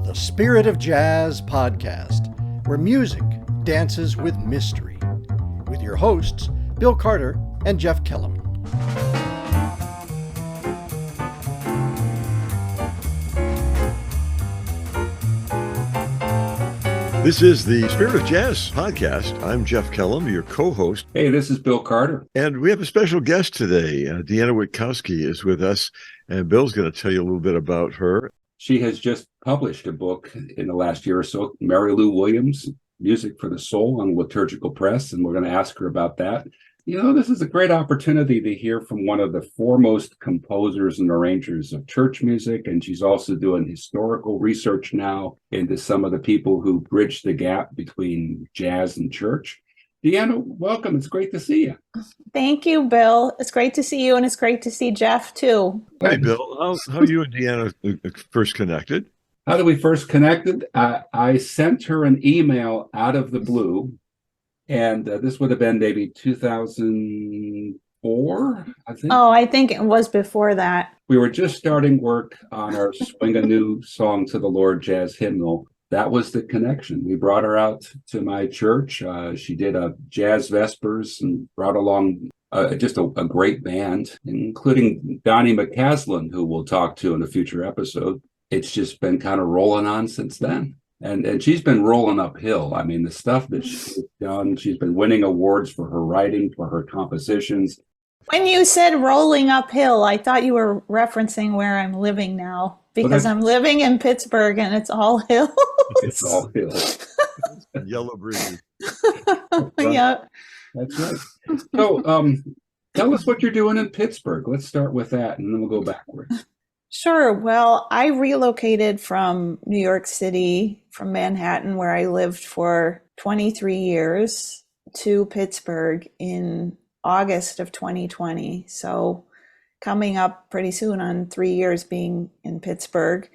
the Spirit of Jazz podcast, where music dances with mystery, with your hosts, Bill Carter and Jeff Kellum. This is the Spirit of Jazz podcast. I'm Jeff Kellum, your co-host. Hey, this is Bill Carter. And we have a special guest today. Deanna Witkowski is with us, and Bill's going to tell you a little bit about her. She has just published a book in the last year or so, Mary Lou Williams, Music for the Soul on Liturgical Press, and we're going to ask her about that. You know, this is a great opportunity to hear from one of the foremost composers and arrangers of church music, and she's also doing historical research now into some of the people who bridge the gap between jazz and church. Deanna, welcome. It's great to see you. Thank you, Bill. It's great to see you, and it's great to see Jeff, too. Hey, Bill. How you and Deanna first connected? How did we first connected? I sent her an email out of the blue. And this would have been maybe 2004, I think. Oh, I think it was before that. We were just starting work on our Swing a New Song to the Lord jazz hymnal. That was the connection. We brought her out to my church. She did a jazz vespers and brought along just a great band, including Donnie McCaslin, who we'll talk to in a future episode. It's just been kind of rolling on since then. And she's been rolling uphill. I mean, the stuff that she's done, she's been winning awards for her writing, for her compositions. When you said rolling uphill, I thought you were referencing where I'm living now, because I'm living in Pittsburgh and it's all hills. It's all hills. Yellow breeze. Yeah. That's right. So tell us what you're doing in Pittsburgh. Let's start with that, and then we'll go backwards. Sure. Well, I relocated from New York City, from Manhattan, where I lived for 23 years, to Pittsburgh in August of 2020. So coming up pretty soon on 3 years being in Pittsburgh.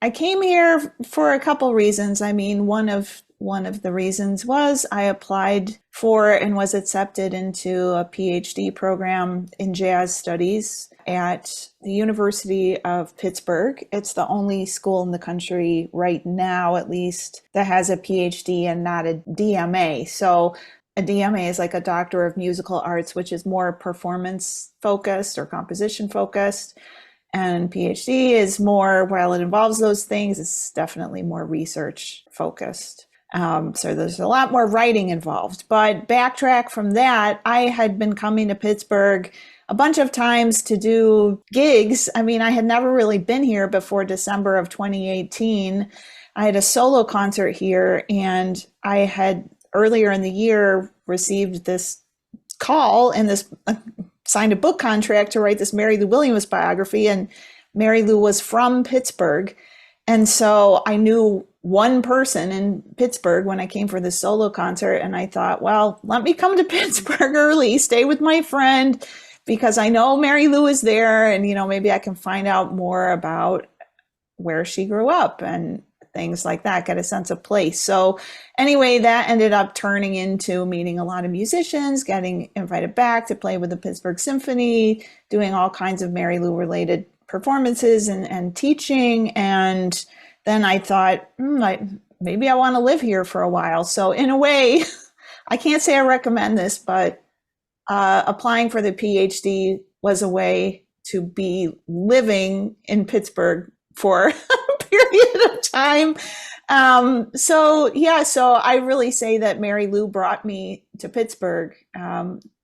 I came here for a couple reasons. I mean, one of the reasons was I applied for and was accepted into a PhD program in jazz studies at the University of Pittsburgh. It's the only school in the country right now, at least, that has a PhD and not a DMA. So a DMA is like a Doctor of Musical Arts, which is more performance focused or composition focused. And PhD is more, while it involves those things, it's definitely more research focused. So there's a lot more writing involved. But backtrack from that, I had been coming to Pittsburgh a bunch of times to do gigs. I mean, I had never really been here before December of 2018. I had a solo concert here, and I had earlier in the year received this call and signed a book contract to write this Mary Lou Williams biography. And Mary Lou was from Pittsburgh. And so I knew one person in Pittsburgh when I came for this solo concert. And I thought, well, let me come to Pittsburgh early, stay with my friend, because I know Mary Lou is there. And, maybe I can find out more about where she grew up and things like that, get a sense of place. So anyway, that ended up turning into meeting a lot of musicians, getting invited back to play with the Pittsburgh Symphony, doing all kinds of Mary Lou related performances and teaching. And then I thought, maybe I want to live here for a while. So in a way, I can't say I recommend this, but applying for the PhD was a way to be living in Pittsburgh for a period of time. So I really say that Mary Lou brought me to Pittsburgh,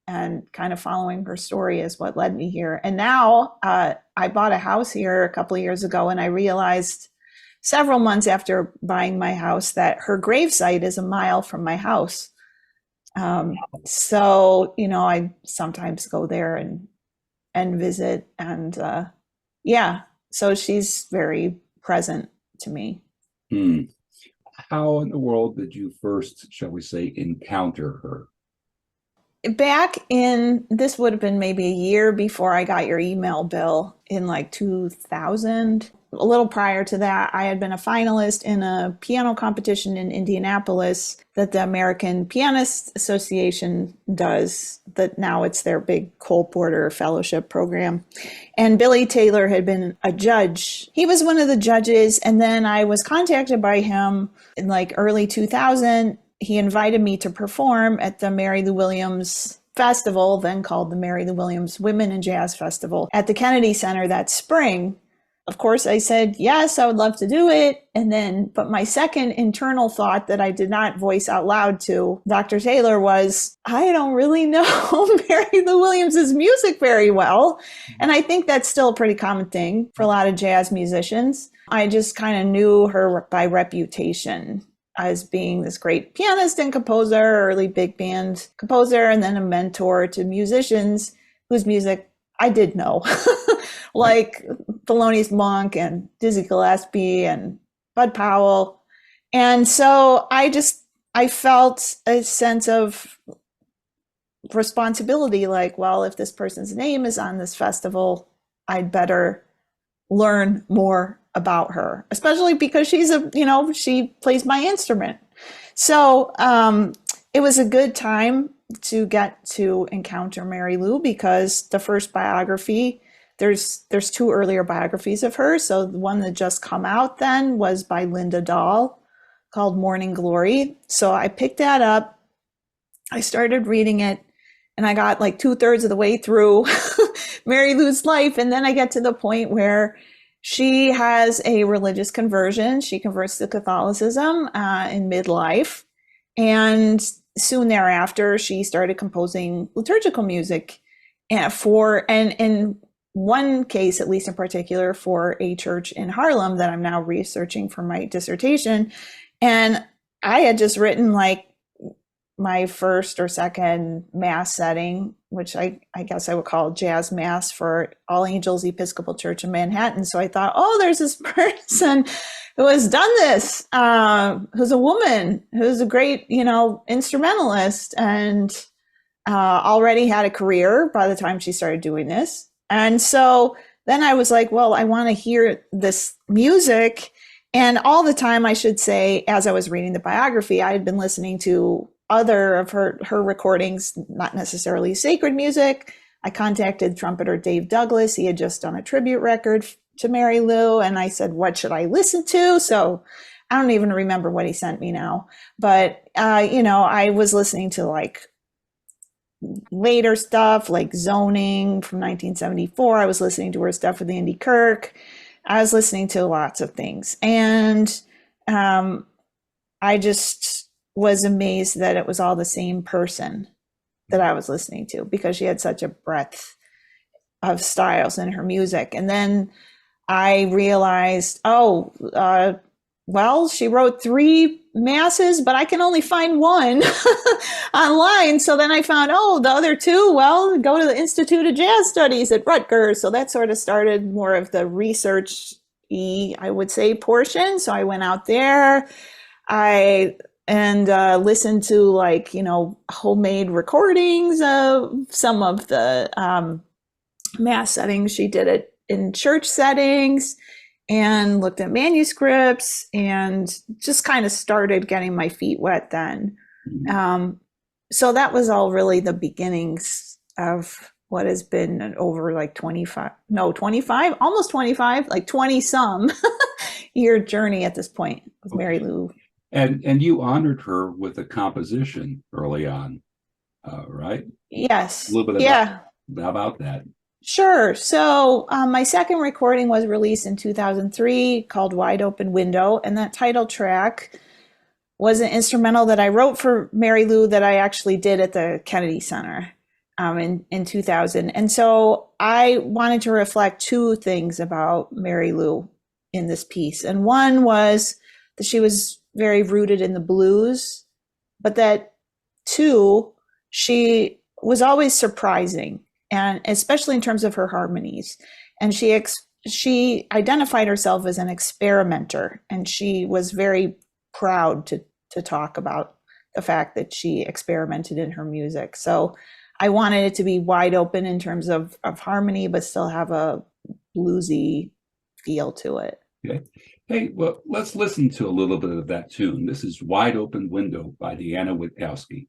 and kind of following her story is what led me here. And now I bought a house here a couple of years ago, and I realized several months after buying my house that her gravesite is a mile from my house. So, I sometimes go there and visit, and so she's very present to me. How in the world did you first, shall we say, encounter her? Back this would have been maybe a year before I got your email, Bill, in like 2000. a little prior to that, I had been a finalist in a piano competition in Indianapolis that the American Pianist Association does, that now it's their big Cole Porter Fellowship program. And Billy Taylor had been a judge. He was one of the judges. And then I was contacted by him in like early 2000. He invited me to perform at the Mary Lou Williams Festival, then called the Mary Lou Williams Women in Jazz Festival, at the Kennedy Center that spring. Of course, I said, yes, I would love to do it. And then, but my second internal thought that I did not voice out loud to Dr. Taylor was, I don't really know Mary Lou Williams's music very well. And I think that's still a pretty common thing for a lot of jazz musicians. I just kind of knew her by reputation as being this great pianist and composer, early big band composer, and then a mentor to musicians whose music I did know, like Thelonious Monk and Dizzy Gillespie and Bud Powell. And so I felt a sense of responsibility, like, well, if this person's name is on this festival, I'd better learn more about her, especially because she plays my instrument. So it was a good time to get to encounter Mary Lou, because the first biography, there's two earlier biographies of her. So the one that just come out then was by Linda Dahl, called Morning Glory. So I picked that up. I started reading it, and I got like 2/3 of the way through Mary Lou's life. And then I get to the point where she has a religious conversion. She converts to Catholicism in midlife. And soon thereafter, she started composing liturgical music and in one case, at least in particular, for a church in Harlem that I'm now researching for my dissertation. And I had just written like my first or second mass setting, which I guess I would call jazz mass, for All Angels Episcopal Church in Manhattan. So I thought, oh, there's this person who has done this, who's a woman, who's a great, instrumentalist, and already had a career by the time she started doing this. And so then I was like, well, I want to hear this music. And all the time, I should say, as I was reading the biography, I had been listening to other of her recordings, not necessarily sacred music. I contacted trumpeter Dave Douglas. He had just done a tribute record to Mary Lou. And I said, what should I listen to? So I don't even remember what he sent me now. But, I was listening to like later stuff like Zoning from 1974. I was listening to her stuff with Andy Kirk. I was listening to lots of things. And I just was amazed that it was all the same person that I was listening to, because she had such a breadth of styles in her music. And then I realized, well, she wrote 3 masses, but I can only find one online. So then I found, the other 2, well, go to the Institute of Jazz Studies at Rutgers. So that sort of started more of the research-y, I would say, portion. So I went out there. And listened to like, homemade recordings of some of the mass settings. She did it in church settings, and looked at manuscripts, and just kind of started getting my feet wet then. So that was all really the beginnings of what has been over like 25, almost 25, like 20 some year journey at this point with Mary Lou. And you honored her with a composition early on, right? Yes. A little bit about that. Sure. So my second recording was released in 2003, called Wide Open Window. And that title track was an instrumental that I wrote for Mary Lou that I actually did at the Kennedy Center in 2000. And so I wanted to reflect 2 things about Mary Lou in this piece. And one was that she was very rooted in the blues, but that 2, she was always surprising, and especially in terms of her harmonies. And she identified herself as an experimenter, and she was very proud to talk about the fact that she experimented in her music. So I wanted it to be wide open in terms of harmony, but still have a bluesy feel to it. Okay. Hey, well, let's listen to a little bit of that tune. This is Wide Open Window by Deanna Witkowski.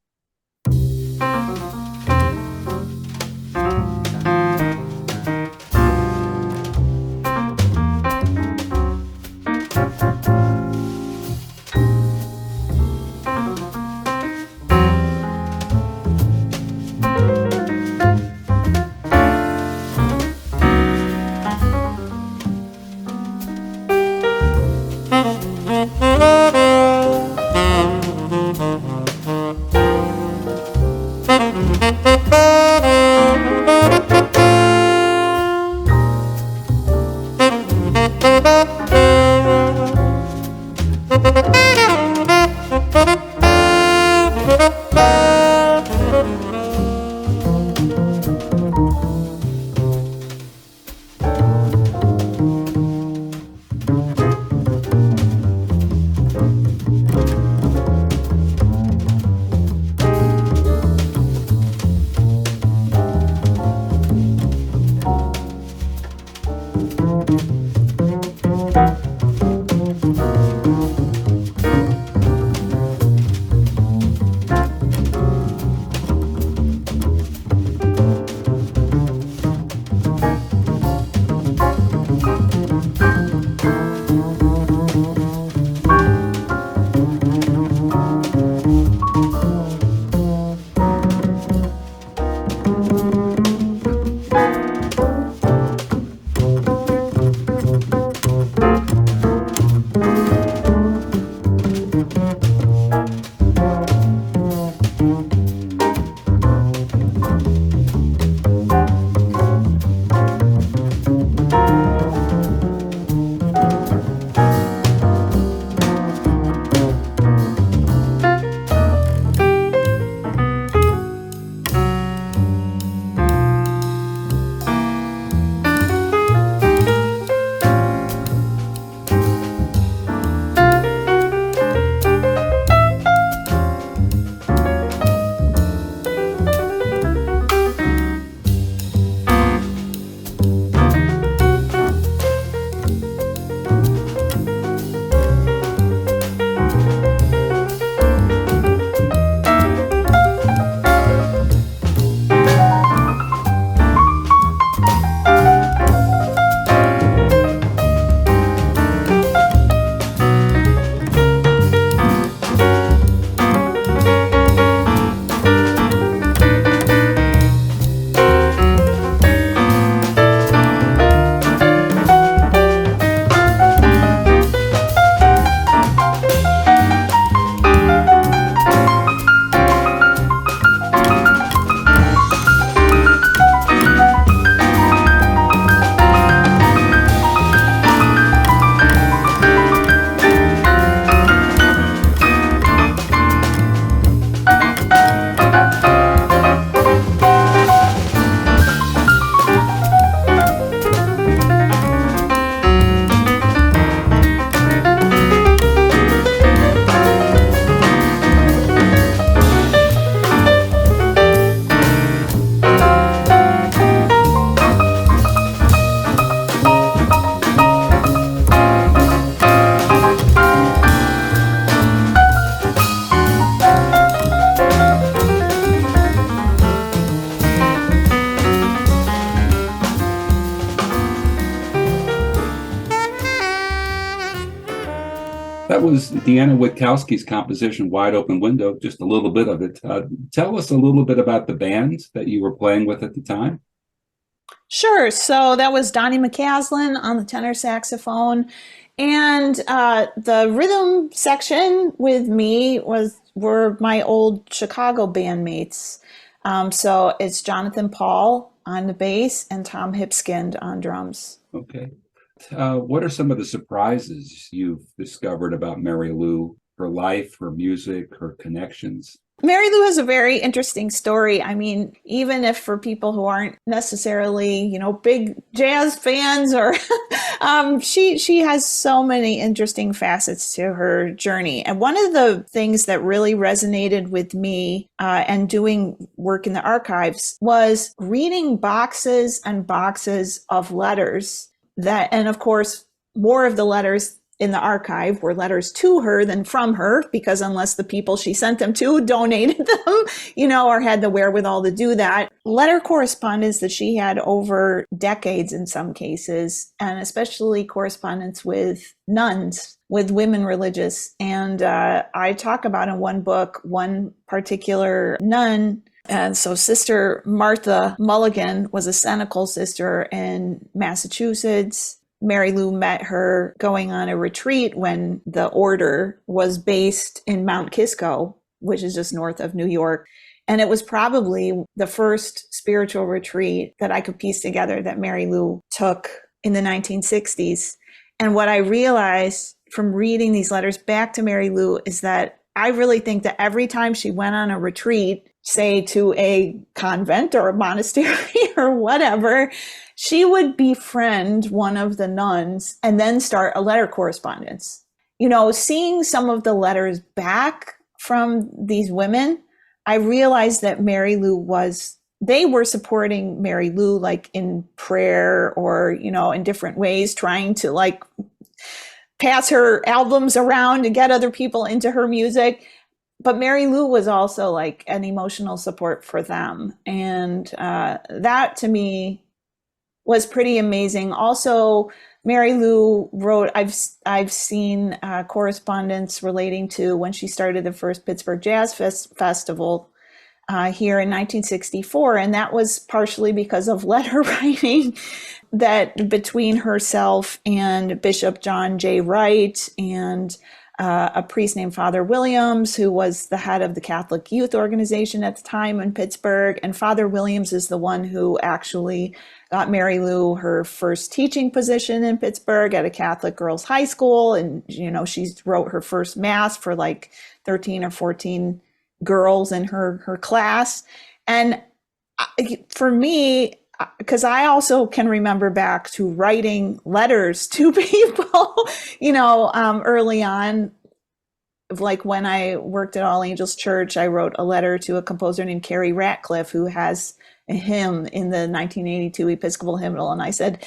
That was Deanna Witkowski's composition, Wide Open Window, just a little bit of it. Tell us a little bit about the band that you were playing with at the time. Sure. So that was Donnie McCaslin on the tenor saxophone. And the rhythm section with me were my old Chicago bandmates. So it's Jonathan Paul on the bass and Tom Hipskind on drums. Okay. What are some of the surprises you've discovered about Mary Lou, her life, her music, her connections? Mary Lou has a very interesting story. I mean, even if for people who aren't necessarily, big jazz fans, or she has so many interesting facets to her journey. And one of the things that really resonated with me and doing work in the archives was reading boxes and boxes of letters and of course, more of the letters in the archive were letters to her than from her, because unless the people she sent them to donated them, or had the wherewithal to do that. Letter correspondence that she had over decades in some cases, and especially correspondence with nuns, with women religious. And I talk about in one book, one particular nun. And so Sister Martha Mulligan was a Senecal sister in Massachusetts. Mary Lou met her going on a retreat when the order was based in Mount Kisco, which is just north of New York. And it was probably the first spiritual retreat that I could piece together that Mary Lou took in the 1960s. And what I realized from reading these letters back to Mary Lou is that I really think that every time she went on a retreat, say to a convent or a monastery or whatever, she would befriend one of the nuns and then start a letter correspondence. Seeing some of the letters back from these women, I realized that Mary Lou they were supporting Mary Lou like in prayer or, in different ways, trying to like pass her albums around to get other people into her music. But Mary Lou was also like an emotional support for them. And that to me was pretty amazing. Also, Mary Lou wrote, I've seen correspondence relating to when she started the first Pittsburgh Jazz Festival here in 1964. And that was partially because of letter writing that between herself and Bishop John J. Wright and a priest named Father Williams, who was the head of the Catholic Youth Organization at the time in Pittsburgh. And Father Williams is the one who actually got Mary Lou her first teaching position in Pittsburgh at a Catholic girls' high school. And, she wrote her first mass for like 13 or 14 girls in her class. And for me, because I also can remember back to writing letters to people, early on, like when I worked at All Angels Church, I wrote a letter to a composer named Carrie Ratcliffe, who has a hymn in the 1982 Episcopal hymnal. And I said,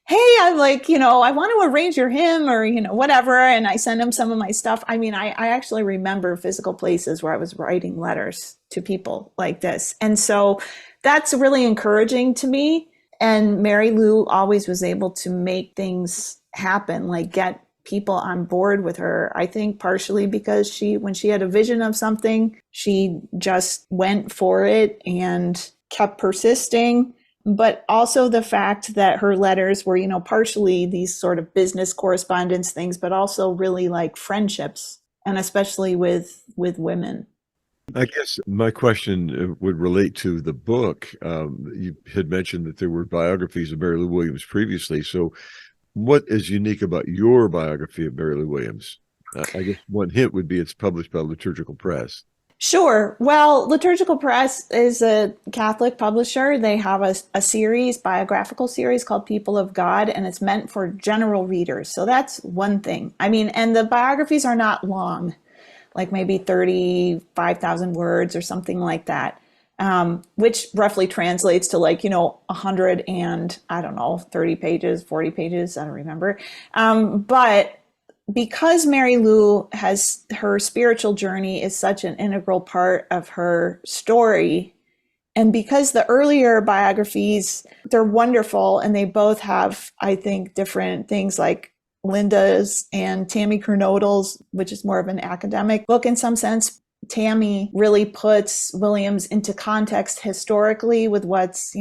hey, I'm like, I want to arrange your hymn or, whatever. And I sent him some of my stuff. I mean, I actually remember physical places where I was writing letters to people like this. And so that's really encouraging to me. And Mary Lou always was able to make things happen, like get people on board with her. I think partially because when she had a vision of something, she just went for it and kept persisting. But also the fact that her letters were, partially these sort of business correspondence things, but also really like friendships, and especially with women. I guess my question would relate to the book. You had mentioned that there were biographies of Mary Lou Williams previously. So what is unique about your biography of Mary Lou Williams? I guess one hint would be it's published by Liturgical Press. Sure. Well, Liturgical Press is a Catholic publisher. They have a series, biographical series called People of God, and it's meant for general readers. So that's one thing. I mean, and the biographies are not long, like maybe 35,000 words or something like that, which roughly translates to like, 100 and, 30 pages, 40 pages, I don't remember. But because Mary Lou her spiritual journey is such an integral part of her story, and because the earlier biographies, they're wonderful, and they both have, I think, different things like Linda's and Tammy Kernodle's, which is more of an academic book in some sense. Tammy really puts Williams into context historically with what's,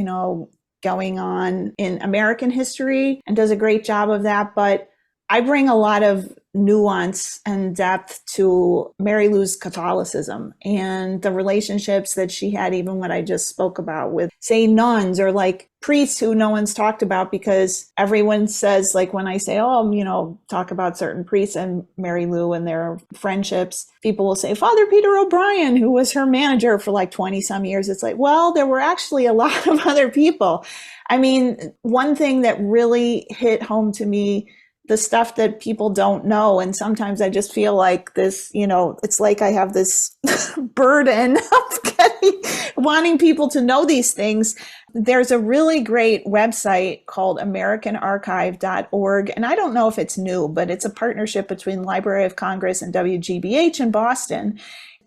going on in American history, and does a great job of that. But I bring a lot of nuance and depth to Mary Lou's Catholicism and the relationships that she had, even what I just spoke about with, say, nuns or like priests who no one's talked about, because everyone says, like when I say, talk about certain priests and Mary Lou and their friendships, people will say Father Peter O'Brien, who was her manager for like 20 some years. It's like, well, there were actually a lot of other people. I mean, one thing that really hit home to me the stuff that people don't know. And sometimes I just feel like this, it's like I have this burden of wanting people to know these things. There's a really great website called AmericanArchive.org. And I don't know if it's new, but it's a partnership between Library of Congress and WGBH in Boston.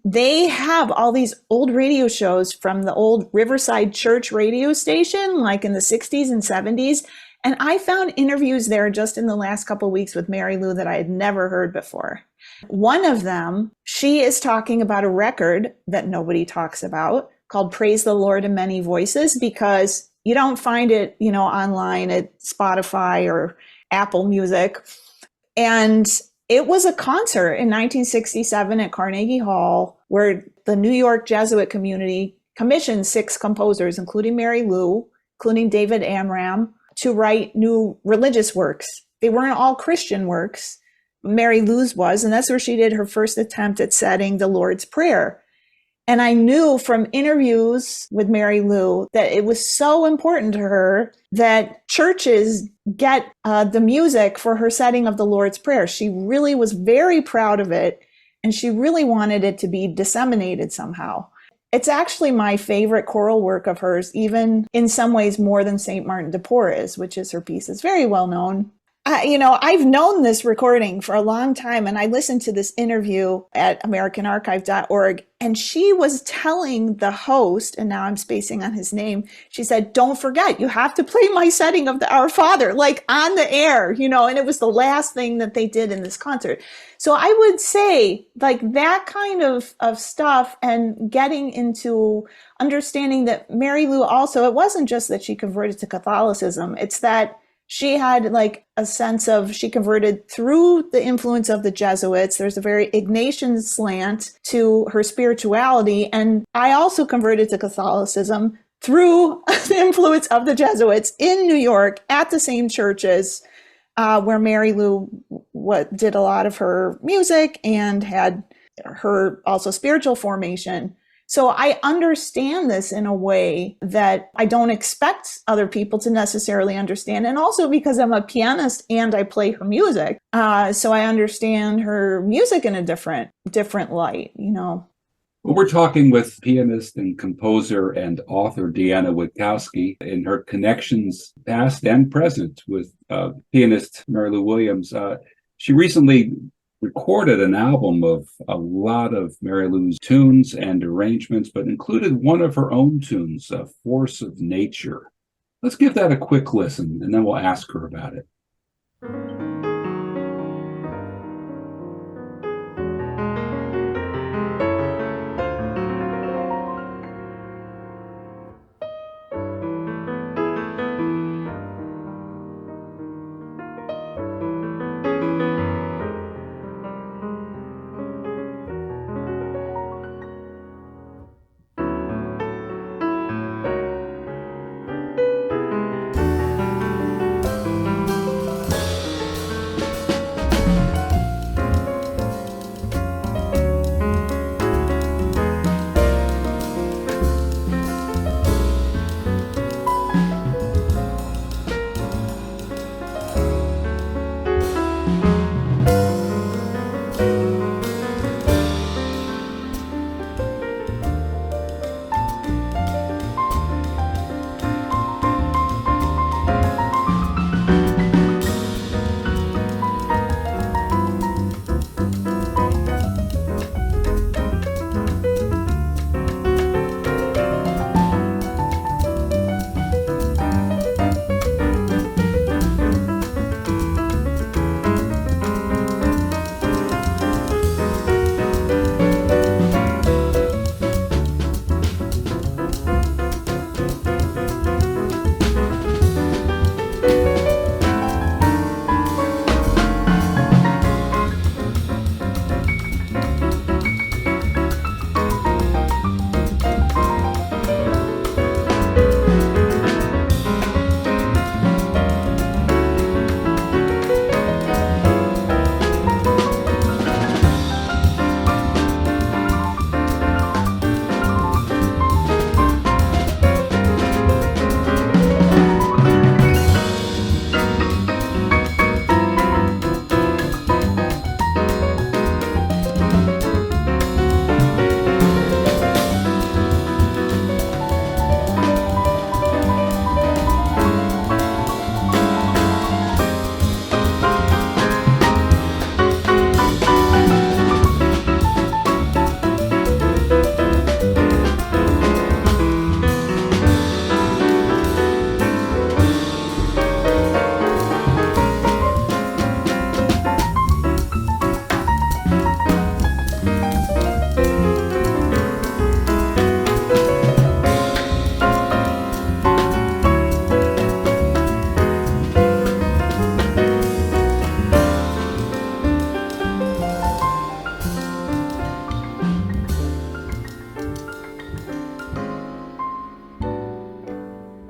They have all these old radio shows from the old Riverside Church radio station, like in the 60s and 70s. And I found interviews there just in the last couple of weeks with Mary Lou that I had never heard before. One of them, she is talking about a record that nobody talks about called Praise the Lord in Many Voices, because you don't find it, online at Spotify or Apple Music. And it was a concert in 1967 at Carnegie Hall where the New York Jesuit community commissioned 6 composers, including Mary Lou, including David Amram, to write new religious works. They weren't all Christian works. Mary Lou's was, and that's where she did her first attempt at setting the Lord's Prayer. And I knew from interviews with Mary Lou that it was so important to her that churches get the music for her setting of the Lord's Prayer. She really was very proud of it, and she really wanted it to be disseminated somehow. It's actually my favorite choral work of hers, even in some ways more than St. Martin de Porres, which is her piece. It's very well known. I've known this recording for a long time, and I listened to this interview at AmericanArchive.org, and she was telling the host, and now I'm spacing on his name, she said, "Don't forget, you have to play my setting of the Our Father," like on the air, and it was the last thing that they did in this concert. So I would say like that kind of stuff, and getting into understanding that Mary Lou also, it wasn't just that she converted to Catholicism, it's that she had like a sense of, she converted through the influence of the Jesuits. There's a very Ignatian slant to her spirituality. And I also converted to Catholicism through the influence of the Jesuits in New York at the same churches where Mary Lou did a lot of her music and had her also spiritual formation. So I understand this in a way that I don't expect other people to necessarily understand. And also because I'm a pianist and I play her music. So I understand her music in a different light, Well, we're talking with pianist and composer and author Deanna Witkowski in her connections, past and present, with pianist Mary Lou Williams. She recently recorded an album of a lot of Mary Lou's tunes and arrangements, but included one of her own tunes, A Force of Nature. Let's give that a quick listen, and then we'll ask her about it.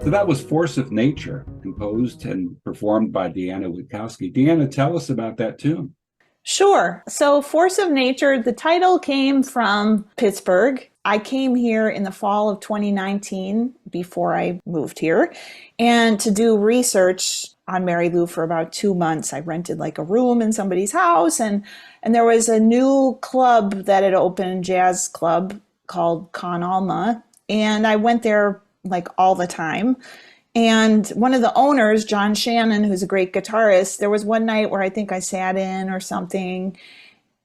So that was Force of Nature, composed and performed by Deanna Witkowski. Deanna, tell us about that tune. Sure. So Force of Nature, the title came from Pittsburgh. I came here in the fall of 2019 before I moved here, and to do research on Mary Lou for about 2 months. I rented like a room in somebody's house, and there was a new club that had opened, jazz club called Con Alma, and I went there like all the time. And one of the owners, John Shannon, who's a great guitarist, there was one night where I think I sat in or something.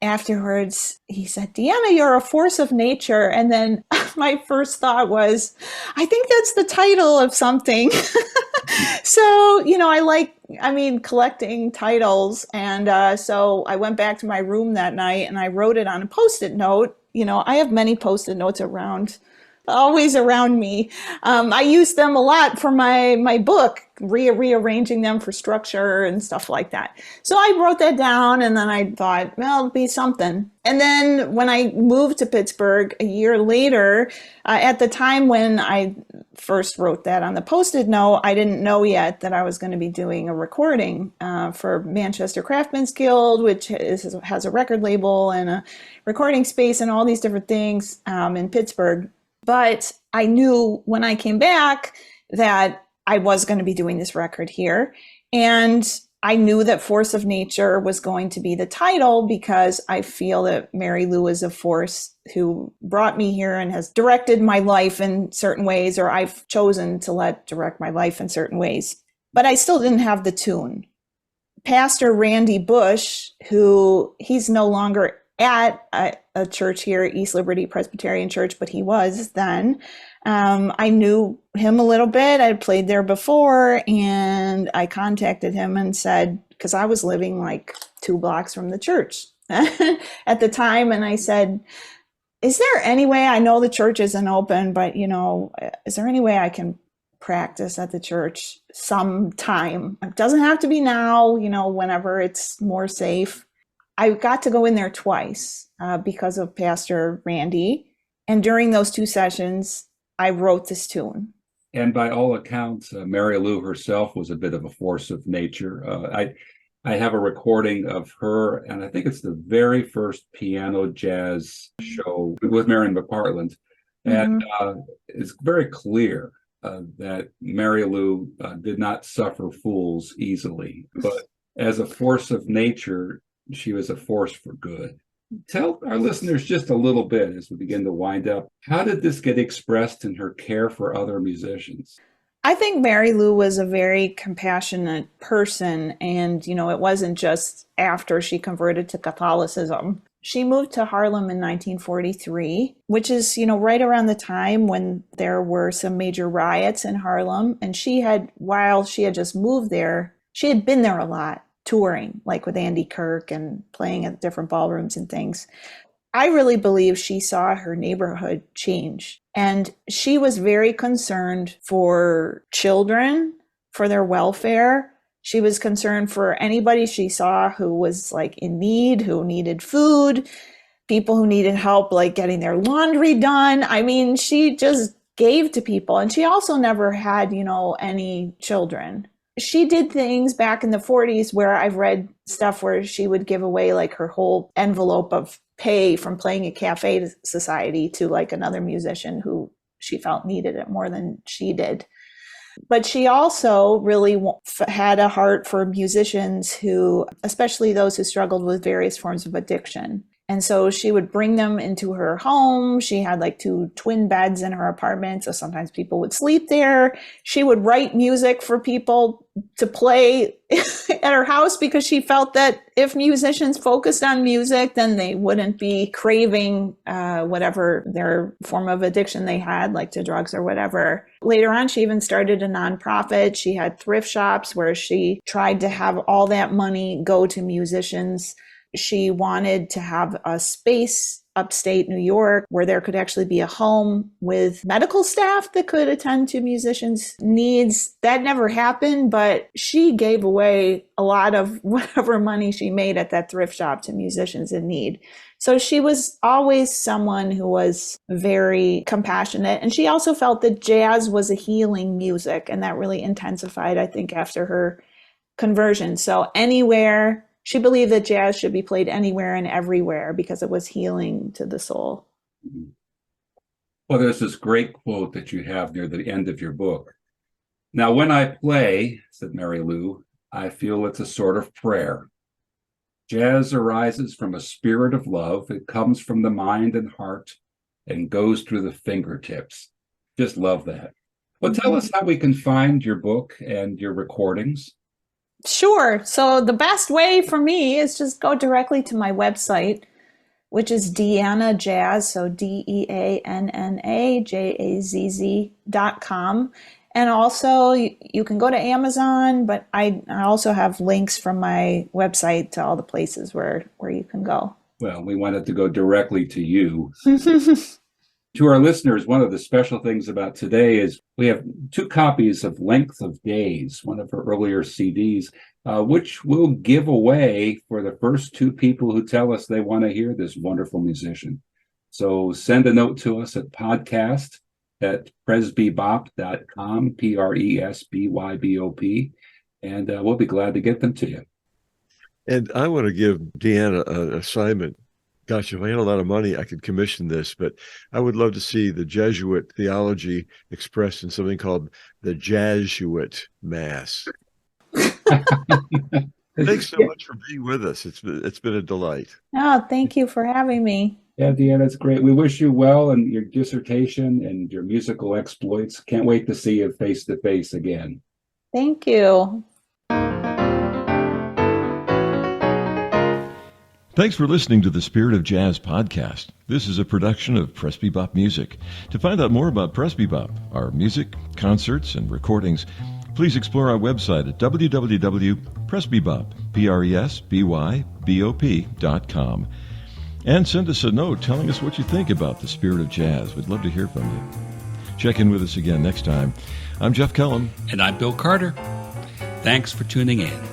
Afterwards, he said, "Deanna, you're a force of nature." And then my first thought was, I think that's the title of something. So, collecting titles. And so I went back to my room that night and I wrote it on a Post-it note. I have many Post-it notes always around me. I use them a lot for my book, rearranging them for structure and stuff like that. So I wrote that down, and then I thought, well, it'll be something. And then when I moved to Pittsburgh a year later, at the time when I first wrote that on the Post-it note, I didn't know yet that I was going to be doing a recording for Manchester Craftsmen's Guild, which has a record label and a recording space and all these different things in Pittsburgh. But I knew when I came back that I was going to be doing this record here. And I knew that Force of Nature was going to be the title because I feel that Mary Lou is a force who brought me here and has directed my life in certain ways, or I've chosen to let direct my life in certain ways. But I still didn't have the tune. Pastor Randy Bush, he's no longer at a church here, East Liberty Presbyterian Church, but he was then. I knew him a little bit. I had played there before, and I contacted him and said, because I was living like 2 blocks from the church at the time, and I said, is there any way, I know the church isn't open, but is there any way I can practice at the church sometime? It doesn't have to be now, whenever it's more safe. I got to go in there twice because of Pastor Randy. And during those 2 sessions, I wrote this tune. And by all accounts, Mary Lou herself was a bit of a force of nature. I have a recording of her, and I think it's the very first piano jazz show with Marion McPartland. And it's very clear that Mary Lou did not suffer fools easily. But as a force of nature, she was a force for good. Tell our listeners just a little bit as we begin to wind up. How did this get expressed in her care for other musicians? I think Mary Lou was a very compassionate person. And, it wasn't just after she converted to Catholicism. She moved to Harlem in 1943, which is, right around the time when there were some major riots in Harlem. And while she had just moved there, she had been there a lot, touring, like with Andy Kirk and playing at different ballrooms and things. I really believe she saw her neighborhood change. And she was very concerned for children, for their welfare. She was concerned for anybody she saw who was like in need, who needed food, people who needed help, like getting their laundry done. I mean, she just gave to people. And she also never had, any children. She did things back in the 40s where I've read stuff where she would give away like her whole envelope of pay from playing at Cafe Society to like another musician who she felt needed it more than she did. But she also really had a heart for musicians who, especially those who struggled with various forms of addiction. And so she would bring them into her home. She had like 2 twin beds in her apartment, so sometimes people would sleep there. She would write music for people to play at her house because she felt that if musicians focused on music, then they wouldn't be craving whatever their form of addiction they had, like to drugs or whatever. Later on, she even started a nonprofit. She had thrift shops where she tried to have all that money go to musicians she wanted to have a space upstate New York where there could actually be a home with medical staff that could attend to musicians' needs. That never happened, but she gave away a lot of whatever money she made at that thrift shop to musicians in need. So she was always someone who was very compassionate. And she also felt that jazz was a healing music, and that really intensified, I think, after her conversion. So anywhere, she believed that jazz should be played anywhere and everywhere because it was healing to the soul. Well, there's this great quote that you have near the end of your book. Now, when I play, said Mary Lou, I feel it's a sort of prayer. Jazz arises from a spirit of love. It comes from the mind and heart and goes through the fingertips. Just love that. Well, tell us how we can find your book and your recordings. Sure. So the best way for me is just go directly to my website, which is Deanna Jazz, so DeannaJazz.com. And also you can go to Amazon, but I also have links from my website to all the places where you can go. Well, we wanted to go directly to you. To our listeners, one of the special things about today is we have 2 copies of Length of Days, one of her earlier CDs, which we'll give away for the first 2 people who tell us they want to hear this wonderful musician. So send a note to us at podcast@presbybop.com, PRESBYBOP, and we'll be glad to get them to you. And I want to give Deanna an assignment. Gosh, if I had a lot of money, I could commission this, but I would love to see the Jesuit theology expressed in something called the Jesuit Mass. Thanks so much for being with us. It's been a delight. Oh, thank you for having me. Yeah, Deanna, it's great. We wish you well in your dissertation and your musical exploits. Can't wait to see you face to face again. Thank you. Thanks for listening to the Spirit of Jazz podcast. This is a production of Presby Bop Music. To find out more about Presby Bop, our music, concerts, and recordings, please explore our website at www.presbybop.com. And send us a note telling us what you think about the Spirit of Jazz. We'd love to hear from you. Check in with us again next time. I'm Jeff Kellum. And I'm Bill Carter. Thanks for tuning in.